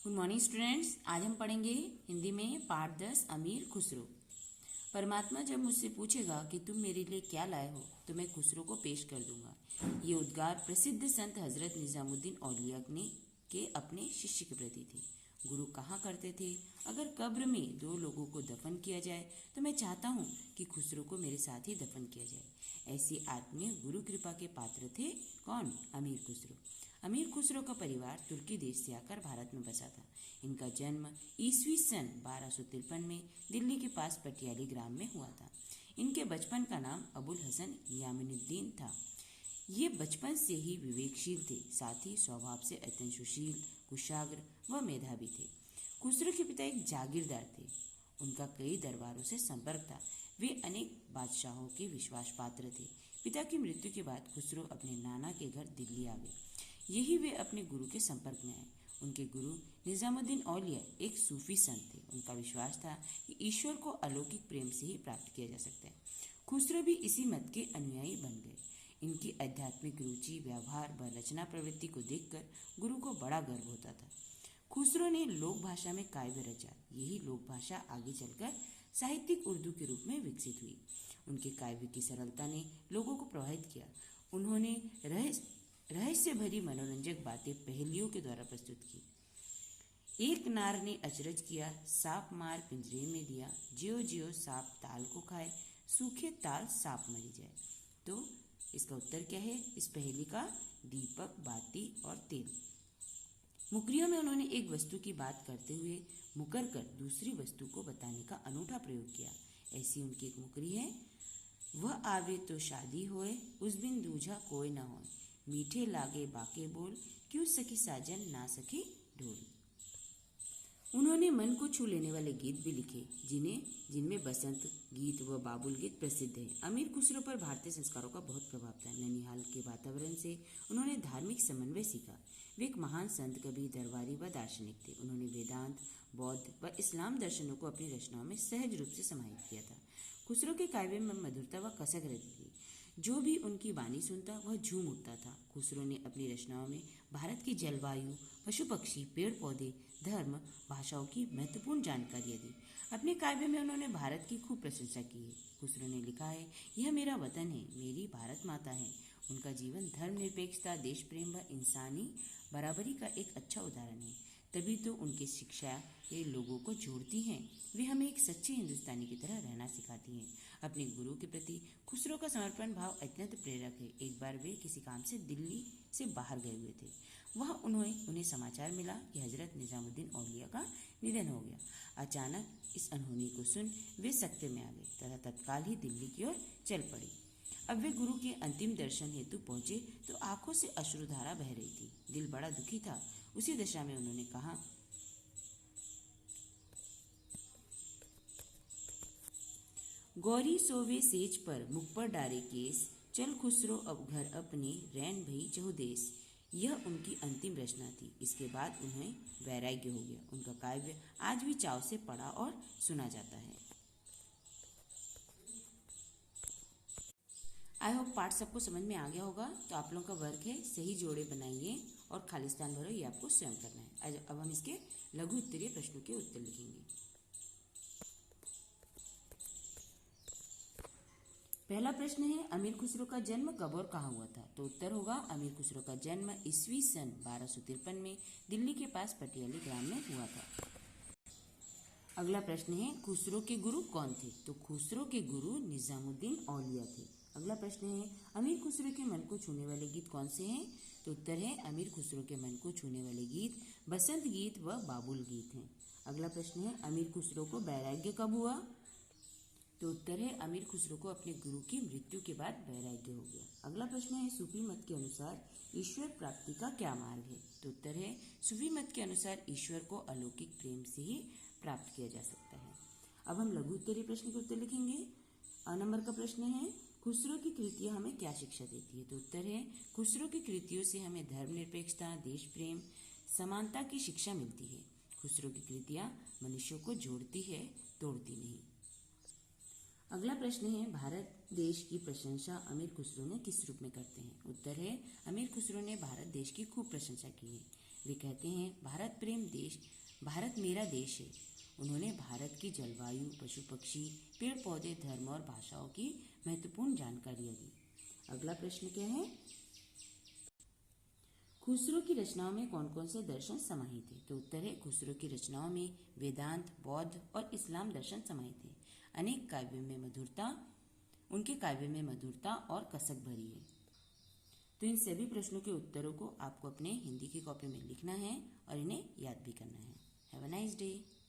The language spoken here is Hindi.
Good morning students. आज हम पढ़ेंगे हिंदी में पाठ 10 अमीर खुसरो। परमात्मा जब मुझसे पूछेगा कि तुम मेरे लिए क्या लाए हो तो मैं खुसरो को पेश कर दूंगा। ये उद्गार प्रसिद्ध संत हजरत निजामुद्दीन औलिया ने के अपने शिष्य के प्रति थे। गुरु कहा करते थे, अगर कब्र में 2 लोगों को दफन किया जाए तो मैं चाहता हूँ कि खुसरो को मेरे साथ ही दफन किया जाए। ऐसी आत्मीय गुरु कृपा के पात्र थे कौन? अमीर खुसरो। अमीर खुसरो का परिवार तुर्की देश से आकर भारत में बसा था। इनका जन्म ईस्वी सन 1253 में दिल्ली के पास पटियाली ग्राम में हुआ था। इनके बचपन का नाम अबुल हसन यामिनुद्दीन था। ये बचपन से ही विवेकशील थे, साथ ही स्वभाव से अत्यंत सुशील, कुशाग्र व मेधावी थे। खुसरो के पिता एक जागीरदार थे। उनका कई दरबारों से संपर्क था। वे अनेक बादशाहों के विश्वास पात्र थे। पिता की मृत्यु के बाद खुसरो अपने नाना के घर दिल्ली आ गए। यही वे अपने गुरु के संपर्क में आए। उनके गुरु निजामुद्दीन औलिया एक सूफी संत थे। उनका विश्वास था कि ईश्वर को अलौकिक प्रेम से ही प्राप्त किया जा सकता है। खुसरो भी इसी मत के अनुयायी बन गए। इनकी आध्यात्मिक रुचि, व्यवहार व रचना प्रवृत्ति को देखकर गुरु को बड़ा गर्व होता था। खुसरो ने लोक भाषा में काव्य रचा। यही लोक भाषा आगे चलकर साहित्यिक उर्दू के रूप में विकसित हुई। उनके काव्य की सरलता ने लोगों को प्रभावित किया। उन्होंने रहस्य भरी मनोरंजक बातें पहेलियों के द्वारा प्रस्तुत की। एक नार ने अचरज किया, सांप मार पिंजरे में दिया, ज्यो ज्यो सांप ताल को खाए, सूखे ताल सांप मरी जाए। तो इसका उत्तर क्या है इस पहेली का? दीपक, बाती और तेल। मुकरियों में उन्होंने एक वस्तु की बात करते हुए मुकर कर दूसरी वस्तु को बताने का अनूठा प्रयोग किया। ऐसी उनकी एक मुकरी है, वह आवे तो शादी होए, उस बिन दूजा कोई ना होए, मीठे लागे बाके बोल, क्यों सखी साजन ना सखी ढोल। उन्होंने मन को छू लेने वाले गीत भी लिखे, जिनमें बसंत गीत व बाबुल गीत प्रसिद्ध हैं। अमीर खुसरो पर भारतीय संस्कारों का बहुत प्रभाव था। ननिहाल के वातावरण से उन्होंने धार्मिक समन्वय सीखा। वे एक महान संत, कवि, दरबारी व दार्शनिक थे। उन्होंने वेदांत, बौद्ध व इस्लाम दर्शनों को अपनी रचनाओं में सहज रूप से समाहित किया था। खुसरो के काव्य में मधुरता व कसक रहती थी। जो भी उनकी वाणी सुनता वह झूम उठता था। खुसरो ने अपनी रचनाओं में भारत की जलवायु, पशु पक्षी, पेड़ पौधे, धर्म, भाषाओं की महत्वपूर्ण जानकारियां दी। अपने काव्य में उन्होंने भारत की खूब प्रशंसा की है। खुसरो ने लिखा है, यह मेरा वतन है, मेरी भारत माता है। उनका जीवन धर्मनिरपेक्षता, देश प्रेम व इंसानी बराबरी का एक अच्छा उदाहरण है। तभी तो उनकी शिक्षा ये लोगों को जोड़ती हैं। वे हमें एक सच्चे हिंदुस्तानी की तरह रहना सिखाती हैं। अपने गुरु के प्रति खुसरो का समर्पण भाव अत्यंत प्रेरक है। एक बार वे किसी काम से दिल्ली से बाहर गए हुए थे। वह उन्हें समाचार मिला कि हजरत निजामुद्दीन औलिया का निधन हो गया। अचानक इस अनहोनी को सुन वे सकते में आ गए तथा तत्काल ही दिल्ली की ओर चल पड़े। अब वे गुरु के अंतिम दर्शन हेतु पहुंचे तो आंखों से अश्रुधारा बह रही थी। दिल बड़ा दुखी था। उसी दशा में उन्होंने कहा, गौरी सोवे सेज पर मुख पर डारे केस, चल खुसरो अब घर अपने, रैन भई चहुदेस। यह उनकी अंतिम रचना थी। इसके बाद उन्हें वैराग्य हो गया। उनका काव्य आज भी चाव से पढ़ा और सुना जाता है। आई होप पाठ सबको समझ में आ गया होगा। तो आप लोगों का वर्क है, सही जोड़े बनाइए और खालिस्तान भरो, ये आपको स्वयं करना है। अब हम इसके लघु उत्तरीय प्रश्नों के उत्तर लिखेंगे। पहला प्रश्न है, अमीर खुसरो का जन्म कब और कहाँ हुआ था? तो उत्तर होगा, अमीर खुसरो का जन्म ईस्वी सन 1253 में दिल्ली के पास पटियाली ग्राम में हुआ था। अगला प्रश्न है, खुसरो के गुरु कौन थे? तो खुसरो के गुरु निजामुद्दीन औलिया थे। अगला प्रश्न है, अमीर खुसरो के मन को छूने वाले गीत कौन से हैं? तो उत्तर है, अमीर खुसरो के मन को छूने वाले गीत बसंत गीत व बाबुल गीत हैं। अगला प्रश्न है, अमीर खुसरो को वैराग्य कब हुआ? तो उत्तर है, अमीर खुसरो को अपने गुरु की मृत्यु के बाद वैराग्य हो गया। अगला प्रश्न है, सूफी मत के अनुसार ईश्वर प्राप्ति का क्या मार्ग है? तो उत्तर है, सूफी मत के अनुसार ईश्वर को अलौकिक प्रेम से ही प्राप्त किया जा सकता है। अब हम लघु उत्तरीय प्रश्न के उत्तर लिखेंगे। अ नंबर का प्रश्न है, खुसरो की कृतियां हमें क्या शिक्षा देती है? तो उत्तर है, खुसरो की कृतियों से हमें धर्मनिरपेक्षता, देश प्रेम, समानता की शिक्षा मिलती है। खुसरो की कृतियां मनुष्यों को जोड़ती है, तोड़ती नहीं। अगला प्रश्न है, भारत देश की प्रशंसा अमीर खुसरो ने किस रूप में करते हैं? उत्तर है, अमीर खुसरो ने भारत देश की खूब प्रशंसा की है। वे कहते हैं भारत प्रेम देश, भारत मेरा देश है। उन्होंने भारत की जलवायु, पशु पक्षी, पेड़ पौधे, धर्म और भाषाओं की महत्वपूर्ण जानकारियाँ दी। अगला प्रश्न क्या है? खुसरो की रचनाओं में कौन कौन से दर्शन समाहित हैं? तो उत्तर है खुसरो की रचनाओं में वेदांत, बौद्ध और इस्लाम दर्शन समाहित हैं। अनेक काव्यों में मधुरता, उनके काव्य में मधुरता और कसक भरी है। तो इन सभी प्रश्नों के उत्तरों को आपको अपने हिंदी की कॉपी में लिखना है और इन्हें याद भी करना है। Have a nice day.